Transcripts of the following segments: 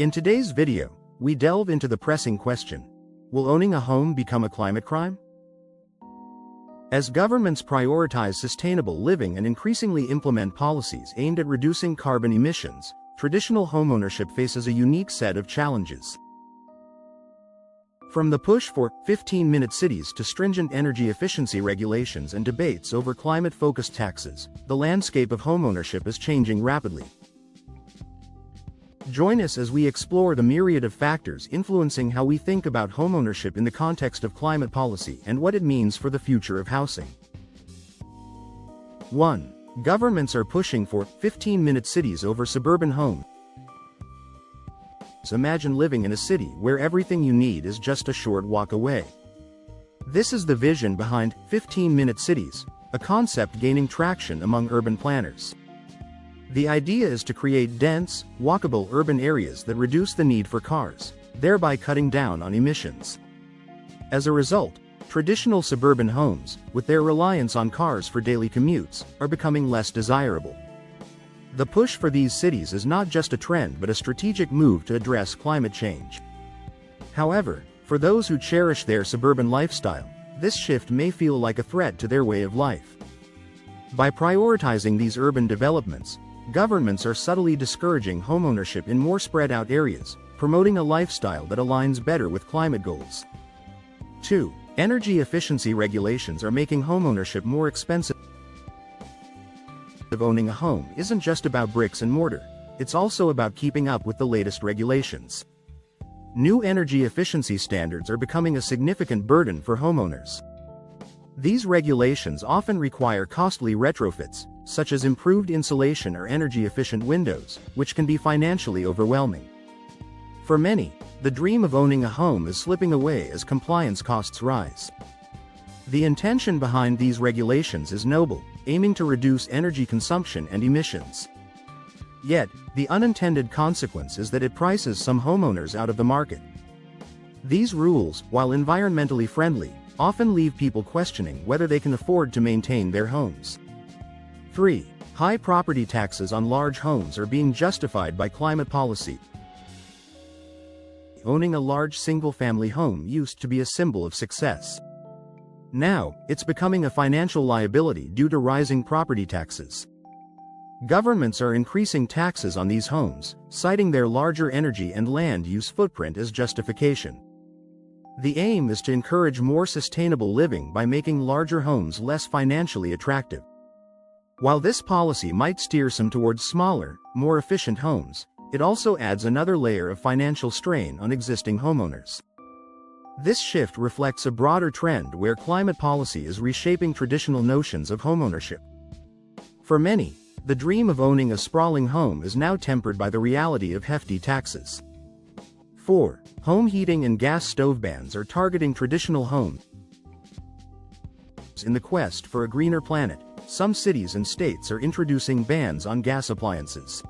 In today's video, we delve into the pressing question: will owning a home become a climate crime? As governments prioritize sustainable living and increasingly implement policies aimed at reducing carbon emissions, traditional homeownership faces a unique set of challenges. From the push for 15-minute cities to stringent energy efficiency regulations and debates over climate-focused taxes, the landscape of homeownership is changing rapidly. Join us as we explore the myriad of factors influencing how we think about homeownership in the context of climate policy and what it means for the future of housing. 1. Governments are pushing for 15-minute cities over suburban homes. Imagine living in a city where everything you need is just a short walk away. This is the vision behind 15-minute cities, a concept gaining traction among urban planners. The idea is to create dense, walkable urban areas that reduce the need for cars, thereby cutting down on emissions. As a result, traditional suburban homes, with their reliance on cars for daily commutes, are becoming less desirable. The push for these cities is not just a trend but a strategic move to address climate change. However, for those who cherish their suburban lifestyle, this shift may feel like a threat to their way of life. By prioritizing these urban developments, governments are subtly discouraging homeownership in more spread-out areas, promoting a lifestyle that aligns better with climate goals. 2. Energy efficiency regulations are making homeownership more expensive. Owning a home isn't just about bricks and mortar, it's also about keeping up with the latest regulations. New energy efficiency standards are becoming a significant burden for homeowners. These regulations often require costly retrofits, such as improved insulation or energy-efficient windows, which can be financially overwhelming. For many, the dream of owning a home is slipping away as compliance costs rise. The intention behind these regulations is noble, aiming to reduce energy consumption and emissions. Yet, the unintended consequence is that it prices some homeowners out of the market. These rules, while environmentally friendly, often leave people questioning whether they can afford to maintain their homes. 3. High property taxes on large homes are being justified by climate policy. Owning a large single-family home used to be a symbol of success. Now, it's becoming a financial liability due to rising property taxes. Governments are increasing taxes on these homes, citing their larger energy and land use footprint as justification. The aim is to encourage more sustainable living by making larger homes less financially attractive. While this policy might steer some towards smaller, more efficient homes, it also adds another layer of financial strain on existing homeowners. This shift reflects a broader trend where climate policy is reshaping traditional notions of homeownership. For many, the dream of owning a sprawling home is now tempered by the reality of hefty taxes. 4. Home heating and gas stove bans are targeting traditional homes. In the quest for a greener planet, some cities and states are introducing bans on gas appliances.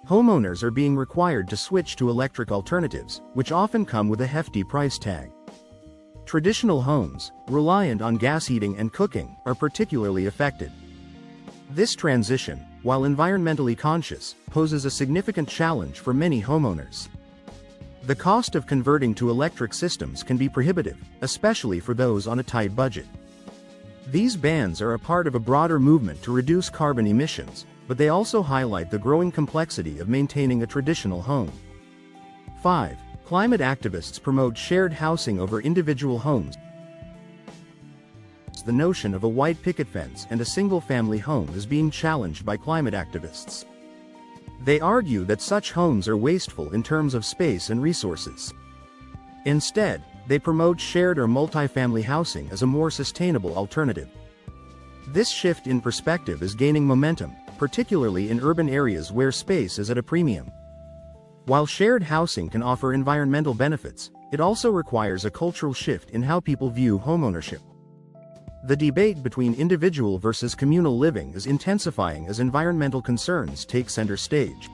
Homeowners are being required to switch to electric alternatives, which often come with a hefty price tag. Traditional homes, reliant on gas heating and cooking, are particularly affected. This transition, while environmentally conscious, poses a significant challenge for many homeowners. The cost of converting to electric systems can be prohibitive, especially for those on a tight budget. These bans are a part of a broader movement to reduce carbon emissions, but they also highlight the growing complexity of maintaining a traditional home. 5. Climate activists promote shared housing over individual homes. The notion of a white picket fence and a single-family home is being challenged by climate activists. They argue that such homes are wasteful in terms of space and resources. Instead, they promote shared or multi-family housing as a more sustainable alternative. This shift in perspective is gaining momentum, particularly in urban areas where space is at a premium. While shared housing can offer environmental benefits, it also requires a cultural shift in how people view homeownership. The debate between individual versus communal living is intensifying as environmental concerns take center stage.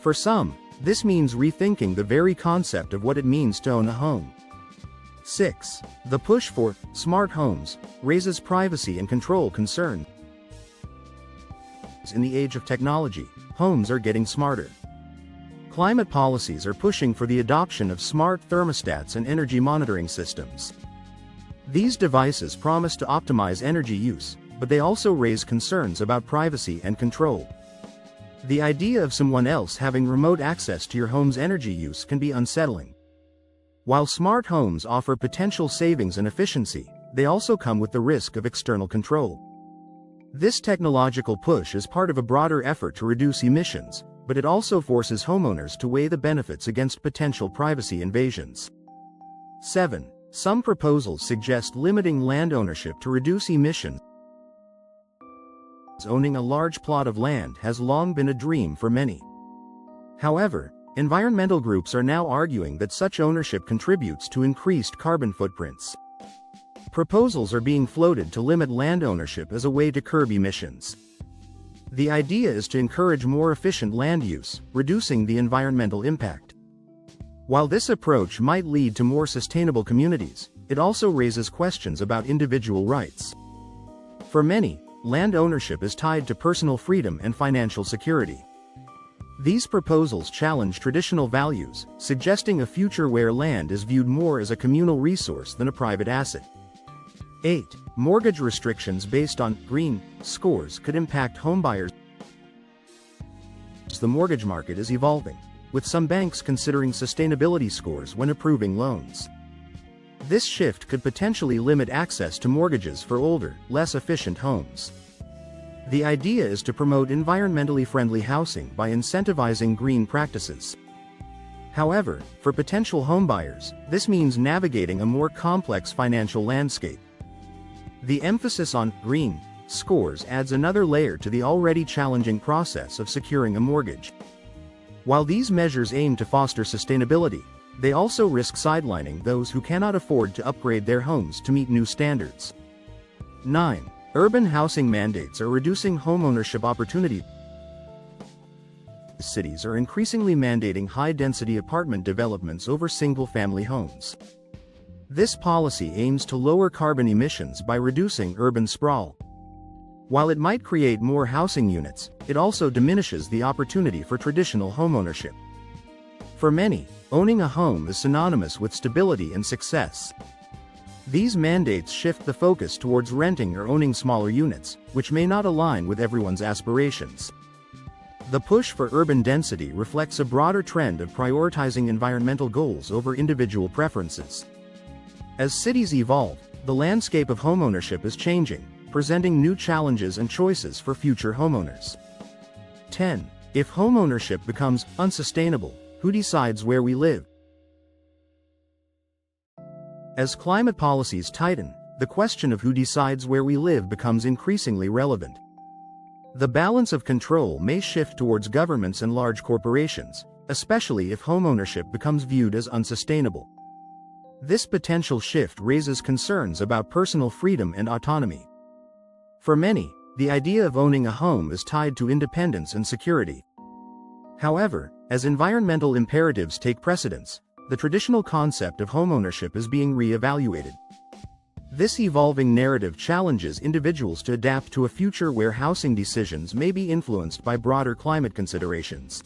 For some, this means rethinking the very concept of what it means to own a home. 6. The push for smart homes raises privacy and control concerns. In the age of technology, homes are getting smarter. climate policies are pushing for the adoption of smart thermostats and energy monitoring systems. These devices promise to optimize energy use, but they also raise concerns about privacy and control. The idea of someone else having remote access to your home's energy use can be unsettling. While smart homes offer potential savings and efficiency, they also come with the risk of external control. This technological push is part of a broader effort to reduce emissions, but it also forces homeowners to weigh the benefits against potential privacy invasions. 7. Some proposals suggest limiting land ownership to reduce emissions. Owning a large plot of land has long been a dream for many. However, environmental groups are now arguing that such ownership contributes to increased carbon footprints. Proposals are being floated to limit land ownership as a way to curb emissions. The idea is to encourage more efficient land use, reducing the environmental impact. While this approach might lead to more sustainable communities, it also raises questions about individual rights. For many, land ownership is tied to personal freedom and financial security. These proposals challenge traditional values, suggesting a future where land is viewed more as a communal resource than a private asset. 8. Mortgage restrictions based on green scores could impact homebuyers. The mortgage market is evolving, with some banks considering sustainability scores when approving loans. This shift could potentially limit access to mortgages for older, less efficient homes. The idea is to promote environmentally friendly housing by incentivizing green practices. However, for potential homebuyers, this means navigating a more complex financial landscape. The emphasis on green scores adds another layer to the already challenging process of securing a mortgage. While these measures aim to foster sustainability, they also risk sidelining those who cannot afford to upgrade their homes to meet new standards. 9. Urban housing mandates are reducing homeownership opportunities. Cities are increasingly mandating high-density apartment developments over single-family homes. This policy aims to lower carbon emissions by reducing urban sprawl. While it might create more housing units, it also diminishes the opportunity for traditional homeownership. For many, owning a home is synonymous with stability and success. These mandates shift the focus towards renting or owning smaller units, which may not align with everyone's aspirations. The push for urban density reflects a broader trend of prioritizing environmental goals over individual preferences. As cities evolve, the landscape of homeownership is changing, presenting new challenges and choices for future homeowners. 10. If homeownership becomes unsustainable, who decides where we live? As climate policies tighten, the question of who decides where we live becomes increasingly relevant. The balance of control may shift towards governments and large corporations, especially if homeownership becomes viewed as unsustainable. This potential shift raises concerns about personal freedom and autonomy. For many, the idea of owning a home is tied to independence and security. However, as environmental imperatives take precedence, the traditional concept of homeownership is being re-evaluated. This evolving narrative challenges individuals to adapt to a future where housing decisions may be influenced by broader climate considerations.